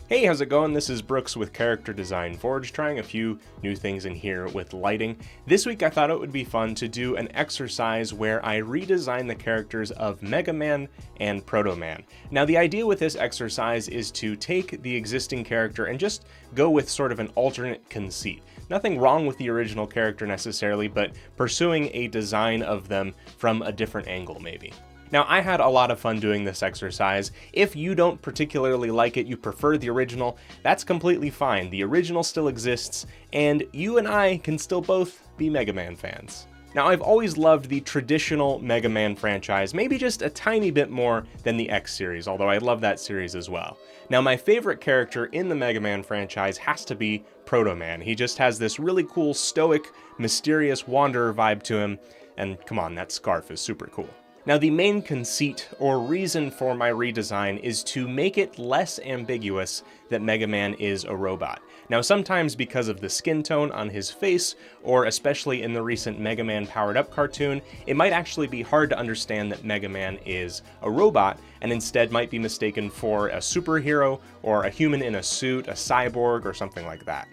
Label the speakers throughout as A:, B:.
A: Hey, how's it going? This is Brooks with Character Design Forge, trying a few new things in here with lighting. This week I thought it would be fun to do an exercise where I redesign the characters of Mega Man and Proto Man. Now the idea with this exercise is to take the existing character and just go with sort of an alternate conceit. Nothing wrong with the original character necessarily, but pursuing a design of them from a different angle maybe. Now, I had a lot of fun doing this exercise. If you don't particularly like it, you prefer the original, that's completely fine. The original still exists, and you and I can still both be Mega Man fans. Now, I've always loved the traditional Mega Man franchise, maybe just a tiny bit more than the X series, although I love that series as well. Now, my favorite character in the Mega Man franchise has to be Proto Man. He just has this really cool, stoic, mysterious wanderer vibe to him, and come on, that scarf is super cool. Now, the main conceit or reason for my redesign is to make it less ambiguous that Mega Man is a robot. Now, sometimes because of the skin tone on his face, or especially in the recent Mega Man Powered Up cartoon, it might actually be hard to understand that Mega Man is a robot, and instead might be mistaken for a superhero, or a human in a suit, a cyborg, or something like that.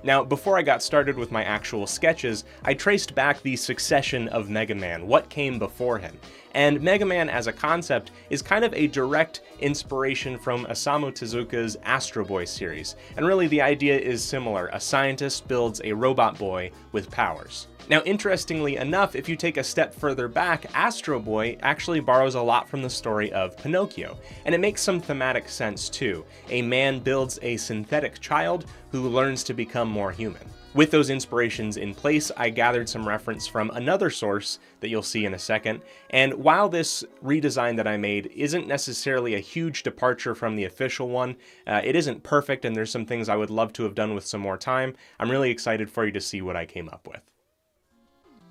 A: Now, before I got started with my actual sketches, I traced back the succession of Mega Man, what came before him. And Mega Man as a concept is kind of a direct inspiration from Osamu Tezuka's Astro Boy series. And really the idea is similar. A scientist builds a robot boy with powers. Now, interestingly enough, if you take a step further back, Astro Boy actually borrows a lot from the story of Pinocchio, and it makes some thematic sense too. A man builds a synthetic child who learns to become more human. With those inspirations in place, I gathered some reference from another source that you'll see in a second, and while this redesign that I made isn't necessarily a huge departure from the official one, it isn't perfect and there's some things I would love to have done with some more time. I'm really excited for you to see what I came up with.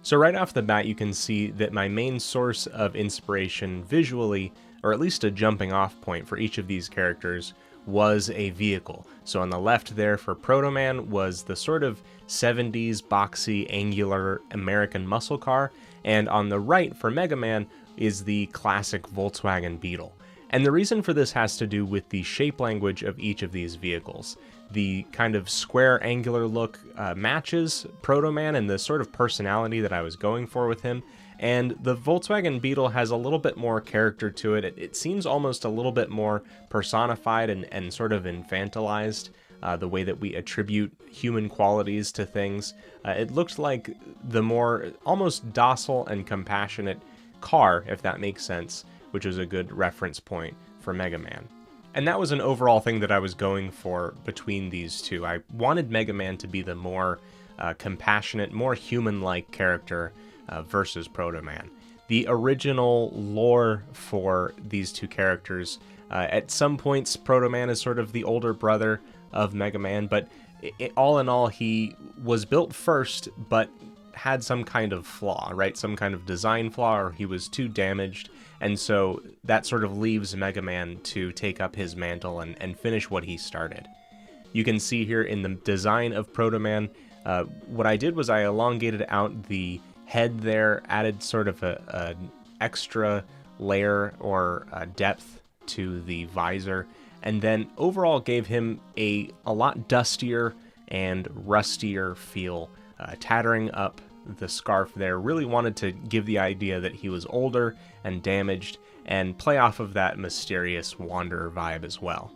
A: So right off the bat, you can see that my main source of inspiration visually, or at least a jumping off point for each of these characters, was a vehicle. So on the left there for Proto Man was the sort of 70s boxy angular American muscle car, and on the right for Mega Man is the classic Volkswagen Beetle. And the reason for this has to do with the shape language of each of these vehicles. The kind of square angular look matches Proto Man and the sort of personality that I was going for with him, and the Volkswagen Beetle has a little bit more character to it. It seems almost a little bit more personified and sort of infantilized, the way that we attribute human qualities to things. It looked like the more almost docile and compassionate car, if that makes sense, which was a good reference point for Mega Man. And that was an overall thing that I was going for between these two. I wanted Mega Man to be the more compassionate, more human-like character versus Proto Man. The original lore for these two characters, at some points Proto Man is sort of the older brother of Mega Man, but all in all he was built first but had some kind of flaw, right? Some kind of design flaw, or he was too damaged, and so that sort of leaves Mega Man to take up his mantle and finish what he started. You can see here in the design of Proto Man, what I did was I elongated out the head there, added sort of an extra layer or depth to the visor, and then overall gave him a lot dustier and rustier feel, tattering up the scarf there. Really wanted to give the idea that he was older and damaged and play off of that mysterious wanderer vibe as well.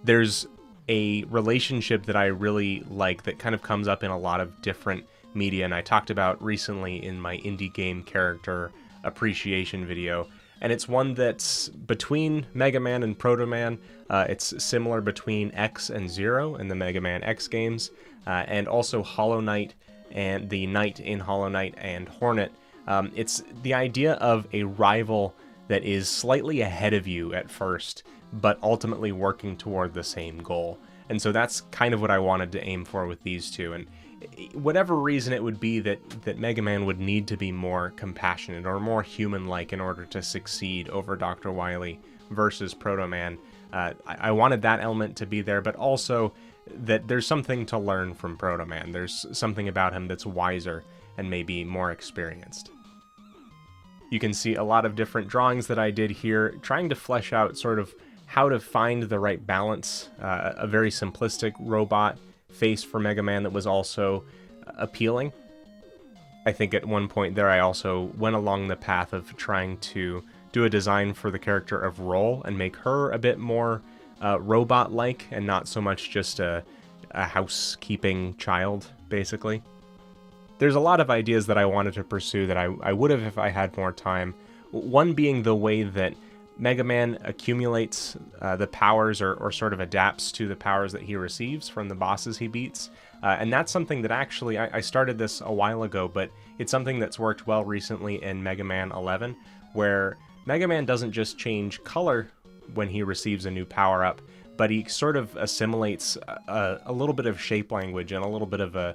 A: There's a relationship that I really like that kind of comes up in a lot of different media, and I talked about recently in my indie game character appreciation video, and it's one that's between Mega Man and Proto Man. It's similar between X and Zero in the Mega Man X games, and also Hollow Knight and the Knight in Hollow Knight and Hornet. It's the idea of a rival that is slightly ahead of you at first, but ultimately working toward the same goal. And so that's kind of what I wanted to aim for with these two. And whatever reason it would be that Mega Man would need to be more compassionate or more human-like in order to succeed over Dr. Wily versus Proto Man, I wanted that element to be there, but also that there's something to learn from Proto Man. There's something about him that's wiser and maybe more experienced. You can see a lot of different drawings that I did here, trying to flesh out sort of how to find the right balance, a very simplistic robot face for Mega Man that was also appealing. I think at one point there I also went along the path of trying to do a design for the character of Roll and make her a bit more robot-like and not so much just a housekeeping child, basically. There's a lot of ideas that I wanted to pursue that I would have if I had more time. One being the way that Mega Man accumulates the powers or sort of adapts to the powers that he receives from the bosses he beats. And that's something that actually, I started this a while ago, but it's something that's worked well recently in Mega Man 11, where Mega Man doesn't just change color when he receives a new power-up, but he sort of assimilates a little bit of shape language and a little bit of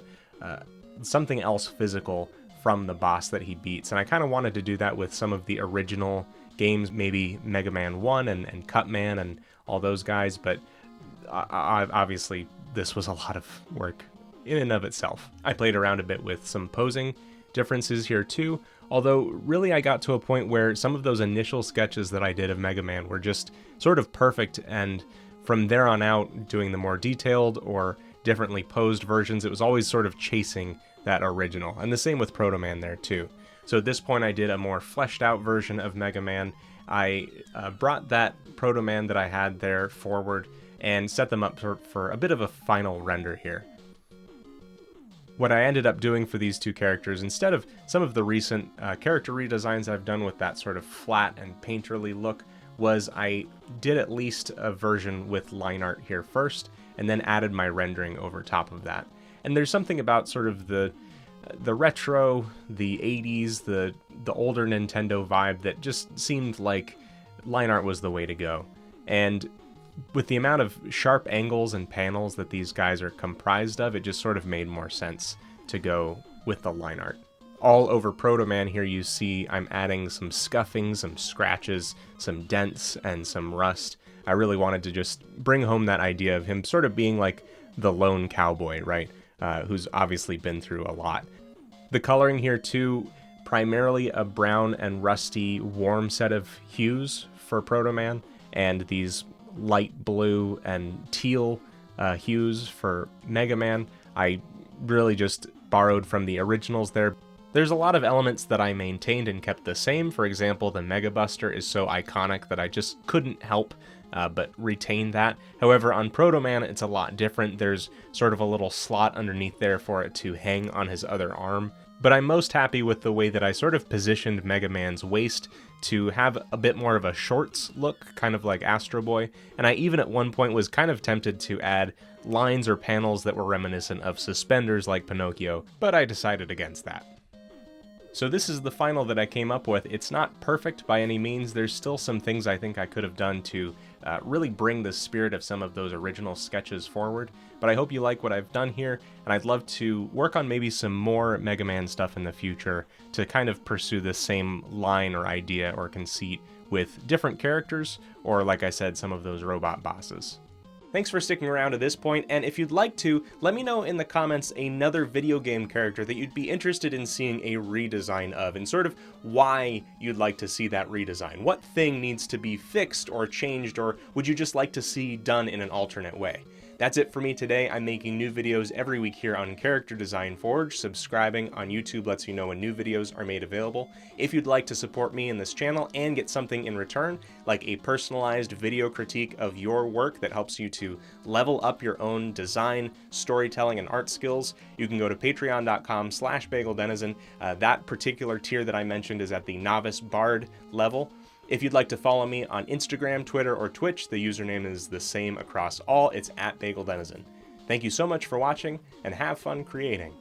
A: something else physical from the boss that he beats. And I kind of wanted to do that with some of the original games, maybe Mega Man 1 and Cutman and all those guys, but obviously this was a lot of work in and of itself. I played around a bit with some posing differences here too, although really I got to a point where some of those initial sketches that I did of Mega Man were just sort of perfect, and from there on out, doing the more detailed or differently posed versions, it was always sort of chasing that original, and the same with Proto Man there too. So at this point I did a more fleshed out version of Mega Man. I brought that Proto Man that I had there forward and set them up for a bit of a final render here. What I ended up doing for these two characters, instead of some of the recent character redesigns I've done with that sort of flat and painterly look, was I did at least a version with line art here first, and then added my rendering over top of that. And there's something about sort of the retro, the 80s, the older Nintendo vibe that just seemed like line art was the way to go. And with the amount of sharp angles and panels that these guys are comprised of, it just sort of made more sense to go with the line art. All over Proto Man here you see I'm adding some scuffing, some scratches, some dents, and some rust. I really wanted to just bring home that idea of him sort of being like the lone cowboy, right? Who's obviously been through a lot. The coloring here too, primarily a brown and rusty warm set of hues for Proto Man, and these light blue and teal hues for Mega Man. I really just borrowed from the originals there. There's a lot of elements that I maintained and kept the same. For example, the Mega Buster is so iconic that I just couldn't help but retain that. However, on Proto Man, it's a lot different. There's sort of a little slot underneath there for it to hang on his other arm. But I'm most happy with the way that I sort of positioned Mega Man's waist to have a bit more of a shorts look, kind of like Astro Boy, and I even at one point was kind of tempted to add lines or panels that were reminiscent of suspenders like Pinocchio, but I decided against that. So this is the final that I came up with. It's not perfect by any means. There's still some things I think I could have done to really bring the spirit of some of those original sketches forward. But I hope you like what I've done here, and I'd love to work on maybe some more Mega Man stuff in the future to kind of pursue the same line or idea or conceit with different characters, or like I said, some of those robot bosses. Thanks for sticking around to this point, and if you'd like to, let me know in the comments another video game character that you'd be interested in seeing a redesign of, and sort of why you'd like to see that redesign. What thing needs to be fixed or changed, or would you just like to see done in an alternate way? That's it for me today. I'm making new videos every week here on Character Design Forge. Subscribing on YouTube lets you know when new videos are made available. If you'd like to support me in this channel and get something in return, like a personalized video critique of your work that helps you to level up your own design, storytelling, and art skills, you can go to patreon.com/bageldenizen. That particular tier that I mentioned is at the Novice Bard level. If you'd like to follow me on Instagram, Twitter, or Twitch, the username is the same across all. It's @BagelDenizen. Thank you so much for watching, and have fun creating.